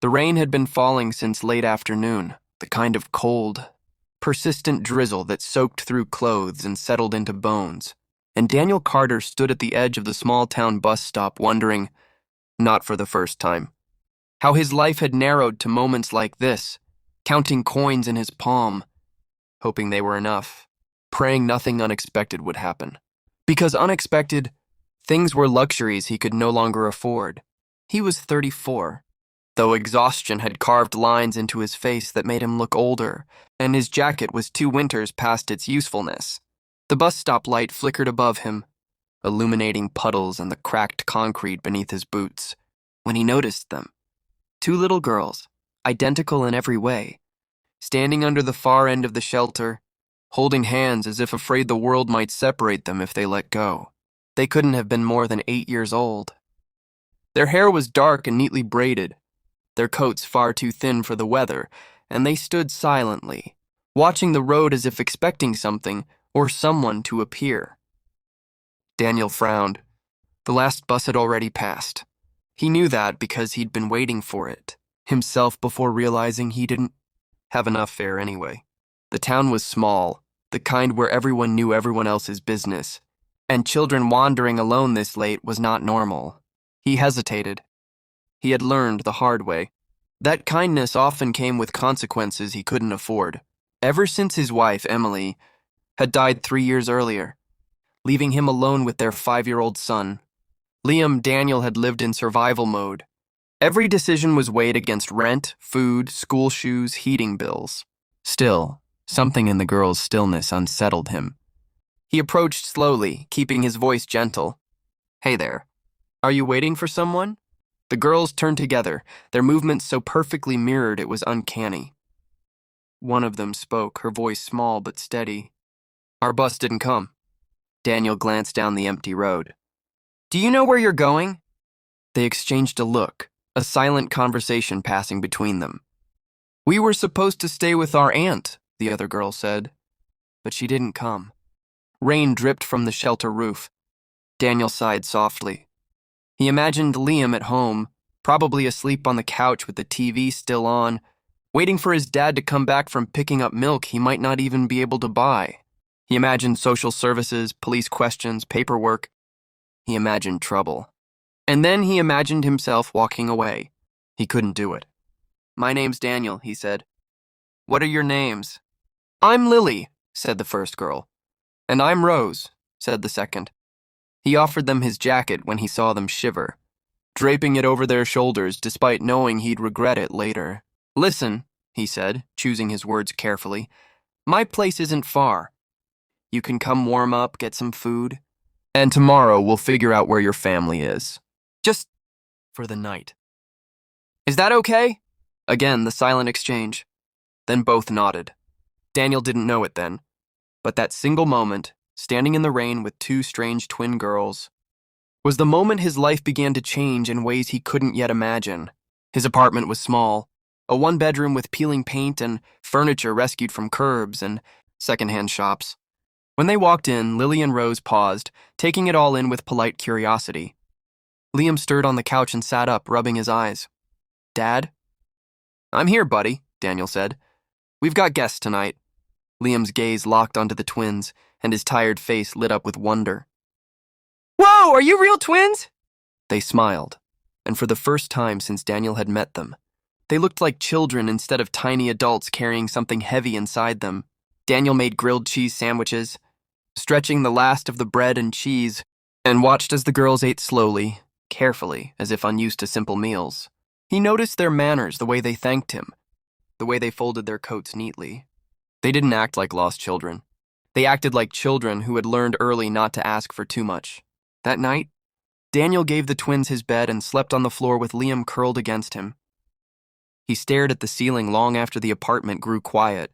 The rain had been falling since late afternoon, the kind of cold, persistent drizzle that soaked through clothes and settled into bones. And Daniel Carter stood at the edge of the small-town bus stop wondering, not for the first time, how his life had narrowed to moments like this, counting coins in his palm, hoping they were enough, praying nothing unexpected would happen. Because unexpected things were luxuries he could no longer afford. He was 34, though exhaustion had carved lines into his face that made him look older, and his jacket was 2 winters past its usefulness. The bus stop light flickered above him, illuminating puddles and the cracked concrete beneath his boots, when he noticed them. 2 little girls, identical in every way, standing under the far end of the shelter, holding hands as if afraid the world might separate them if they let go. They couldn't have been more than 8 years old. Their hair was dark and neatly braided, their coats far too thin for the weather, and they stood silently, watching the road as if expecting something or someone to appear. Daniel frowned. The last bus had already passed. He knew that because he'd been waiting for it, himself, before realizing he didn't have enough fare anyway. The town was small, the kind where everyone knew everyone else's business, and children wandering alone this late was not normal. He hesitated. He had learned the hard way that kindness often came with consequences he couldn't afford. Ever since his wife, Emily, had died 3 years earlier, leaving him alone with their 5-year-old son, Liam, Daniel had lived in survival mode. Every decision was weighed against rent, food, school shoes, heating bills. Still, something in the girl's stillness unsettled him. He approached slowly, keeping his voice gentle. "Hey there. Are you waiting for someone?" The girls turned together, their movements so perfectly mirrored it was uncanny. One of them spoke, her voice small but steady. "Our bus didn't come." Daniel glanced down the empty road. "Do you know where you're going?" They exchanged a look, a silent conversation passing between them. "We were supposed to stay with our aunt," the other girl said, "but she didn't come." Rain dripped from the shelter roof. Daniel sighed softly. He imagined Liam at home, probably asleep on the couch with the TV still on, waiting for his dad to come back from picking up milk he might not even be able to buy. He imagined social services, police questions, paperwork. He imagined trouble. And then he imagined himself walking away. He couldn't do it. "My name's Daniel," he said. "What are your names?" "I'm Lily," said the first girl. "And I'm Rose," said the second. He offered them his jacket when he saw them shiver, draping it over their shoulders despite knowing he'd regret it later. "Listen," he said, choosing his words carefully. "My place isn't far. You can come warm up, get some food, and tomorrow we'll figure out where your family is. Just for the night. Is that okay?" Again, the silent exchange. Then both nodded. Daniel didn't know it then, but that single moment, standing in the rain with 2 strange twin girls, was the moment his life began to change in ways he couldn't yet imagine. His apartment was small, a 1-bedroom with peeling paint and furniture rescued from curbs and secondhand shops. When they walked in, Lily and Rose paused, taking it all in with polite curiosity. Liam stirred on the couch and sat up, rubbing his eyes. "Dad?" "I'm here, buddy," Daniel said. "We've got guests tonight." Liam's gaze locked onto the twins, and his tired face lit up with wonder. "Whoa, are you real twins?" They smiled, and for the first time since Daniel had met them, they looked like children instead of tiny adults carrying something heavy inside them. Daniel made grilled cheese sandwiches, stretching the last of the bread and cheese, and watched as the girls ate slowly, carefully, as if unused to simple meals. He noticed their manners, the way they thanked him, the way they folded their coats neatly. They didn't act like lost children. They acted like children who had learned early not to ask for too much. That night, Daniel gave the twins his bed and slept on the floor with Liam curled against him. He stared at the ceiling long after the apartment grew quiet,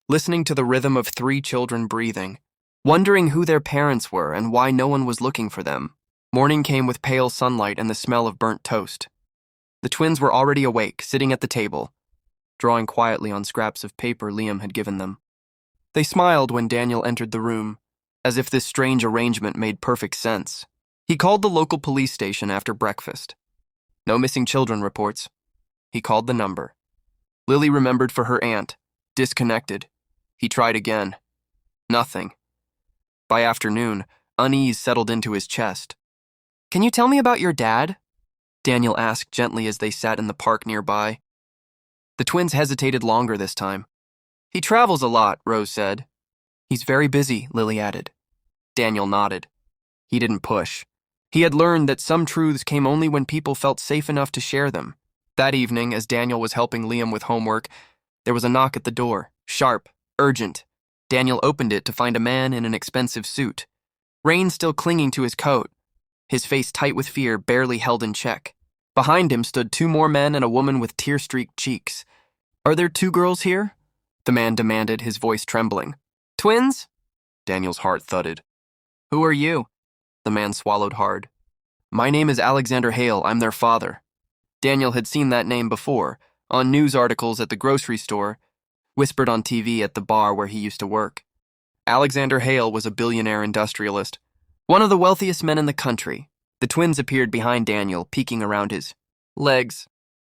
listening to the rhythm of 3 children breathing, wondering who their parents were and why no one was looking for them. Morning came with pale sunlight and the smell of burnt toast. The twins were already awake, sitting at the table, drawing quietly on scraps of paper Liam had given them. They smiled when Daniel entered the room, as if this strange arrangement made perfect sense. He called the local police station after breakfast. No missing children reports. He called the number. Lily remembered for her aunt. Disconnected. He tried again. Nothing. By afternoon, unease settled into his chest. "Can you tell me about your dad?" Daniel asked gently as they sat in the park nearby. The twins hesitated longer this time. "He travels a lot," Rose said. "He's very busy," Lily added. Daniel nodded. He didn't push. He had learned that some truths came only when people felt safe enough to share them. That evening, as Daniel was helping Liam with homework, there was a knock at the door, sharp, urgent. Daniel opened it to find a man in an expensive suit. Rain still clinging to his coat, his face tight with fear, barely held in check. Behind him stood two more men and a woman with tear-streaked cheeks. "Are there two girls here?" the man demanded, his voice trembling. "Twins?" Daniel's heart thudded. "Who are you?" The man swallowed hard. "My name is Alexander Hale. I'm their father." Daniel had seen that name before, on news articles at the grocery store, whispered on TV at the bar where he used to work. Alexander Hale was a billionaire industrialist, one of the wealthiest men in the country. The twins appeared behind Daniel, peeking around his legs.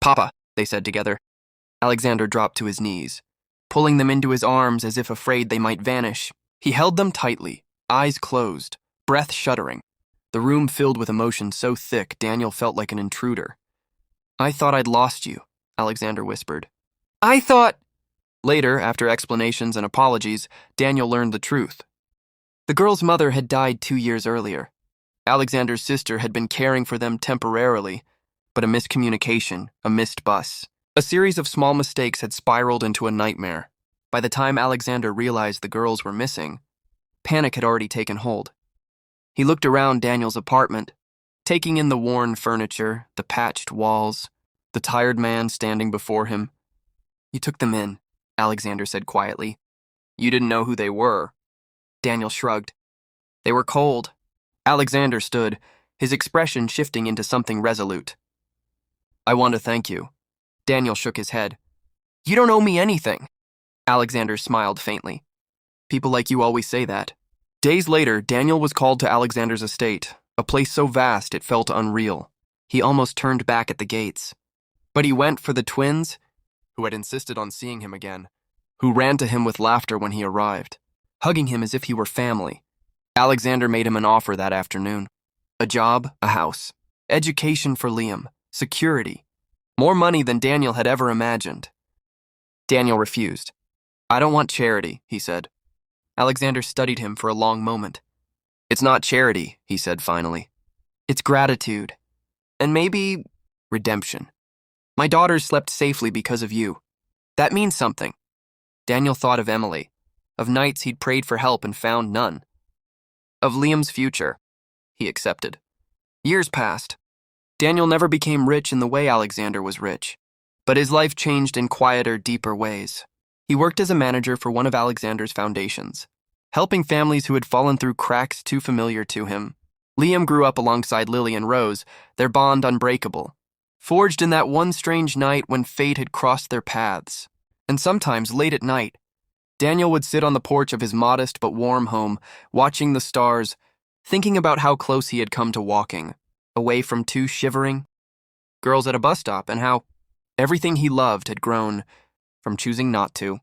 "Papa," they said together. Alexander dropped to his knees, pulling them into his arms as if afraid they might vanish. He held them tightly, eyes closed, breath shuddering. The room filled with emotion so thick Daniel felt like an intruder. "I thought I'd lost you," Alexander whispered. "I thought—" Later, after explanations and apologies, Daniel learned the truth. The girl's mother had died 2 years earlier. Alexander's sister had been caring for them temporarily, but a miscommunication, a missed bus. A series of small mistakes had spiraled into a nightmare. By the time Alexander realized the girls were missing, panic had already taken hold. He looked around Daniel's apartment, taking in the worn furniture, the patched walls, the tired man standing before him. "You took them in," Alexander said quietly. "You didn't know who they were." Daniel shrugged. "They were cold." Alexander stood, his expression shifting into something resolute. "I want to thank you." Daniel shook his head. "You don't owe me anything." Alexander smiled faintly. "People like you always say that." Days later, Daniel was called to Alexander's estate, a place so vast it felt unreal. He almost turned back at the gates. But he went for the twins, who had insisted on seeing him again, who ran to him with laughter when he arrived, hugging him as if he were family. Alexander made him an offer that afternoon. A job, a house, education for Liam, security, more money than Daniel had ever imagined. Daniel refused. "I don't want charity," he said. Alexander studied him for a long moment. "It's not charity," he said finally. "It's gratitude. And maybe redemption. My daughters slept safely because of you. That means something." Daniel thought of Emily, of nights he'd prayed for help and found none. Of Liam's future. He accepted. Years passed. Daniel never became rich in the way Alexander was rich, but his life changed in quieter, deeper ways. He worked as a manager for one of Alexander's foundations, helping families who had fallen through cracks too familiar to him. Liam grew up alongside Lily and Rose, their bond unbreakable, forged in that one strange night when fate had crossed their paths. And sometimes, late at night, Daniel would sit on the porch of his modest but warm home, watching the stars, thinking about how close he had come to walking, away from two shivering girls at a bus stop, and how everything he loved had grown from choosing not to.